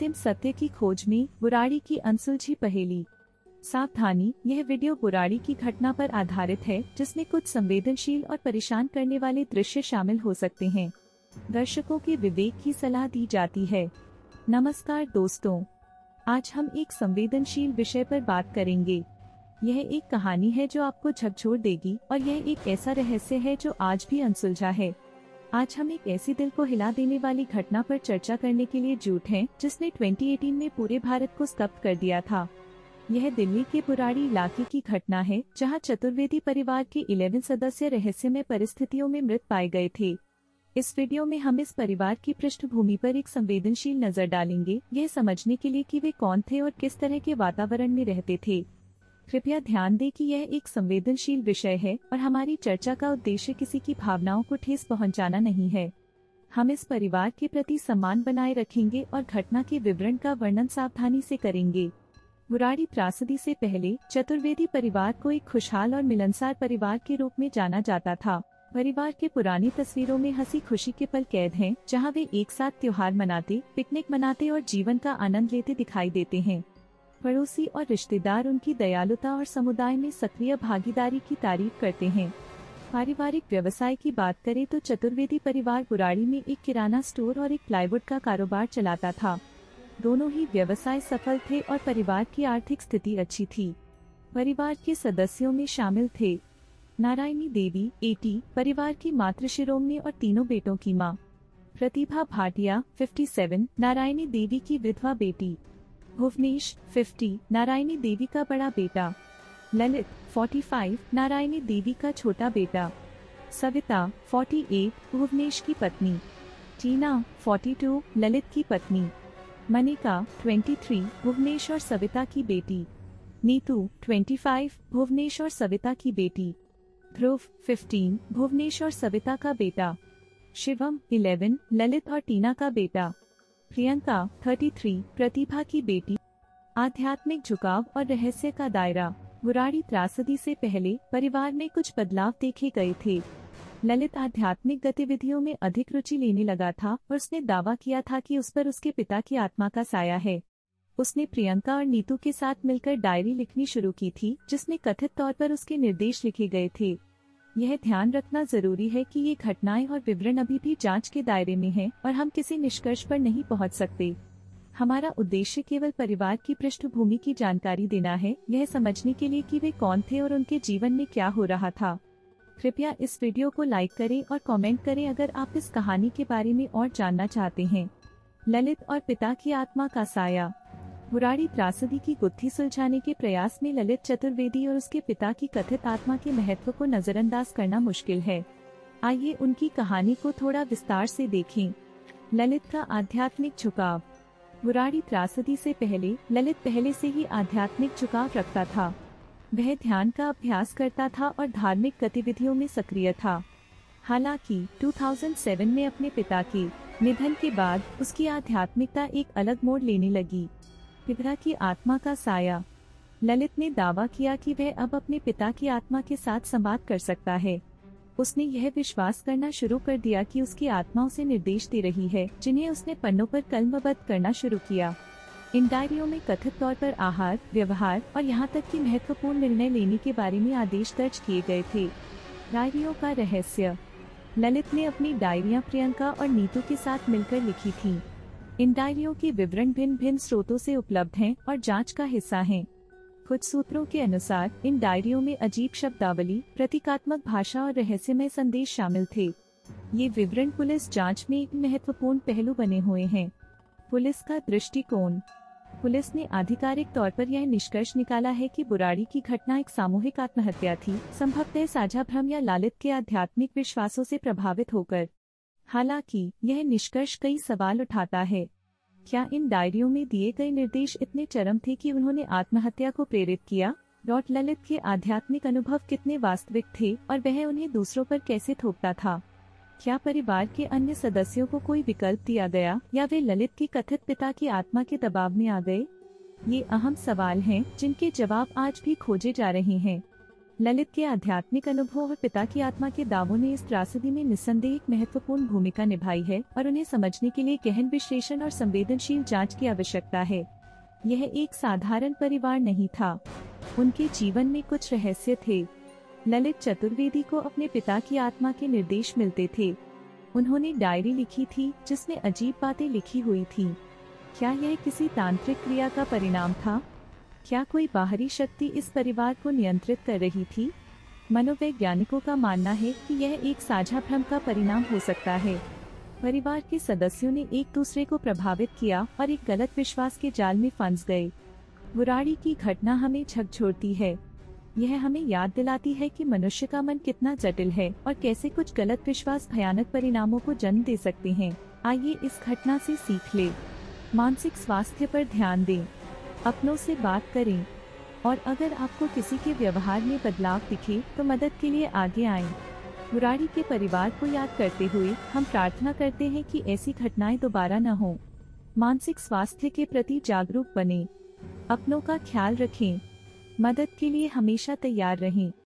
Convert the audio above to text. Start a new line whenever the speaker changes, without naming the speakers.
अंतिम सत्य की खोज में बुराड़ी की अनसुलझी पहेली। सावधानी, यह वीडियो बुराड़ी की घटना पर आधारित है, जिसमें कुछ संवेदनशील और परेशान करने वाले दृश्य शामिल हो सकते हैं। दर्शकों के विवेक की सलाह दी जाती है। नमस्कार दोस्तों, आज हम एक संवेदनशील विषय पर बात करेंगे। यह एक कहानी है जो आपको झकझोर देगी और यह एक ऐसा रहस्य है जो आज भी अनसुलझा है। आज हम एक ऐसी दिल को हिला देने वाली घटना पर चर्चा करने के लिए जुटे हैं, जिसने 2018 में पूरे भारत को स्तब्ध कर दिया था। यह दिल्ली के बुराड़ी इलाके की घटना है, जहां चतुर्वेदी परिवार के 11 सदस्य रहस्यमय परिस्थितियों में मृत पाए गए थे। इस वीडियो में हम इस परिवार की पृष्ठभूमि पर एक संवेदनशील नजर डालेंगे, यह समझने के लिए कि वे कौन थे और किस तरह के वातावरण में रहते थे। कृपया ध्यान दें कि यह एक संवेदनशील विषय है और हमारी चर्चा का उद्देश्य किसी की भावनाओं को ठेस पहुंचाना नहीं है। हम इस परिवार के प्रति सम्मान बनाए रखेंगे और घटना के विवरण का वर्णन सावधानी से करेंगे। बुराड़ी त्रासदी से पहले चतुर्वेदी परिवार को एक खुशहाल और मिलनसार परिवार के रूप में जाना जाता था। परिवार के पुरानी तस्वीरों में हंसी खुशी के पल कैद हैं, जहां वे एक साथ त्योहार मनाते, पिकनिक मनाते और जीवन का आनंद लेते दिखाई देते हैं। पड़ोसी और रिश्तेदार उनकी दयालुता और समुदाय में सक्रिय भागीदारी की तारीफ करते हैं। पारिवारिक व्यवसाय की बात करें तो चतुर्वेदी परिवार बुराड़ी में एक किराना स्टोर और एक प्लाईवुड का कारोबार चलाता था। दोनों ही व्यवसाय सफल थे और परिवार की आर्थिक स्थिति अच्छी थी। परिवार के सदस्यों में शामिल थे नारायणी देवी 80, परिवार की मातृ शिरोमणि और तीनों बेटों की मां। प्रतिभा भाटिया 57, नारायणी देवी की विधवा बेटी। भुवनेश 50, नारायणी देवी का बड़ा बेटा। ललित 45, नारायणी देवी का छोटा बेटा। सविता 48, भुवनेश की पत्नी। टीना 42, ललित की पत्नी। मनिका 23, भुवनेश और सविता की बेटी। नीतू 25, भुवनेश और सविता की बेटी। ध्रुव 15, भुवनेश और सविता का बेटा। शिवम 11, ललित और टीना का बेटा। प्रियंका 33, प्रतिभा की बेटी। आध्यात्मिक झुकाव और रहस्य का दायरा। बुराड़ी त्रासदी से पहले परिवार में कुछ बदलाव देखे गए थे। ललित आध्यात्मिक गतिविधियों में अधिक रुचि लेने लगा था और उसने दावा किया था कि उस पर उसके पिता की आत्मा का साया है। उसने प्रियंका और नीतू के साथ मिलकर डायरी लिखनी शुरू की थी, जिसमें कथित तौर पर उसके निर्देश लिखे गए थे। यह ध्यान रखना जरूरी है कि ये घटनाएं और विवरण अभी भी जांच के दायरे में हैं और हम किसी निष्कर्ष पर नहीं पहुंच सकते। हमारा उद्देश्य केवल परिवार की पृष्ठभूमि की जानकारी देना है, यह समझने के लिए कि वे कौन थे और उनके जीवन में क्या हो रहा था। कृपया इस वीडियो को लाइक करें और कमेंट करें अगर आप इस कहानी के बारे में और जानना चाहते हैं। ललित और पिता की आत्मा का साया। बुराड़ी त्रासदी की गुत्थी सुलझाने के प्रयास में ललित चतुर्वेदी और उसके पिता की कथित आत्मा के महत्व को नजरअंदाज करना मुश्किल है। आइए उनकी कहानी को थोड़ा विस्तार से देखें। ललित का आध्यात्मिक झुकाव। बुराड़ी त्रासदी से पहले ललित पहले से ही आध्यात्मिक झुकाव रखता था। वह ध्यान का अभ्यास करता था और धार्मिक गतिविधियों में सक्रिय था। हालांकि 2007 में अपने पिता के निधन के बाद उसकी आध्यात्मिकता एक अलग मोड़ लेने लगी। पिता की आत्मा का साया। ललित ने दावा किया कि वह अब अपने पिता की आत्मा के साथ संवाद कर सकता है। उसने यह विश्वास करना शुरू कर दिया कि उसकी आत्मा उसे निर्देश दे रही है, जिन्हें उसने पन्नों पर कलमबद्ध करना शुरू किया। इन डायरियों में कथित तौर पर आहार, व्यवहार और यहाँ तक कि महत्वपूर्ण निर्णय लेने के बारे में आदेश दर्ज किए गए थे। डायरियों का रहस्य। ललित ने अपनी डायरियां प्रियंका और नीतू के साथ मिलकर लिखी थीं। इन डायरियों के विवरण भिन्न भिन्न स्रोतों से उपलब्ध हैं और जांच का हिस्सा हैं। कुछ सूत्रों के अनुसार इन डायरियों में अजीब शब्दावली, प्रतीकात्मक भाषा और रहस्यमय संदेश शामिल थे। ये विवरण पुलिस जांच में एक महत्वपूर्ण पहलू बने हुए हैं। पुलिस का दृष्टिकोण। पुलिस ने आधिकारिक तौर पर यह निष्कर्ष निकाला है कि बुराड़ी की घटना एक सामूहिक आत्महत्या थी, संभवतः साझा भ्रम या ललित के आध्यात्मिक विश्वासों से प्रभावित होकर। हालांकि यह निष्कर्ष कई सवाल उठाता है। क्या इन डायरियों में दिए गए निर्देश इतने चरम थे कि उन्होंने आत्महत्या को प्रेरित किया? ललित के आध्यात्मिक अनुभव कितने वास्तविक थे और वह उन्हें दूसरों पर कैसे थोपता था? क्या परिवार के अन्य सदस्यों को कोई विकल्प दिया गया या वे ललित की कथित पिता की आत्मा के दबाव में आ गए? ये अहम सवाल हैं, जिनके जवाब आज भी खोजे जा रहे हैं। ललित के आध्यात्मिक अनुभव और पिता की आत्मा के दावों ने इस त्रासदी में निस्संदेह एक महत्वपूर्ण भूमिका निभाई है और उन्हें समझने के लिए गहन विश्लेषण और संवेदनशील जांच की आवश्यकता है। यह एक साधारण परिवार नहीं था। उनके जीवन में कुछ रहस्य थे। ललित चतुर्वेदी को अपने पिता की आत्मा के निर्देश मिलते थे। उन्होंने डायरी लिखी थी जिसमें अजीब बातें लिखी हुई थीं। क्या यह किसी तांत्रिक क्रिया का परिणाम था? क्या कोई बाहरी शक्ति इस परिवार को नियंत्रित कर रही थी? मनोवैज्ञानिकों का मानना है कि यह एक साझा भ्रम का परिणाम हो सकता है। परिवार के सदस्यों ने एक दूसरे को प्रभावित किया और एक गलत विश्वास के जाल में फंस गए। बुराड़ी की घटना हमें झकझोरती है। यह हमें याद दिलाती है कि मनुष्य का मन कितना जटिल है और कैसे कुछ गलत विश्वास भयानक परिणामों को जन्म दे सकते हैं। आइए इस घटना से सीख लें। मानसिक स्वास्थ्य पर ध्यान दें, अपनों से बात करें और अगर आपको किसी के व्यवहार में बदलाव दिखे तो मदद के लिए आगे आएं। बुराड़ी के परिवार को याद करते हुए हम प्रार्थना करते हैं कि ऐसी घटनाएं दोबारा न हों। मानसिक स्वास्थ्य के प्रति जागरूक बनें, अपनों का ख्याल रखें, मदद के लिए हमेशा तैयार रहें।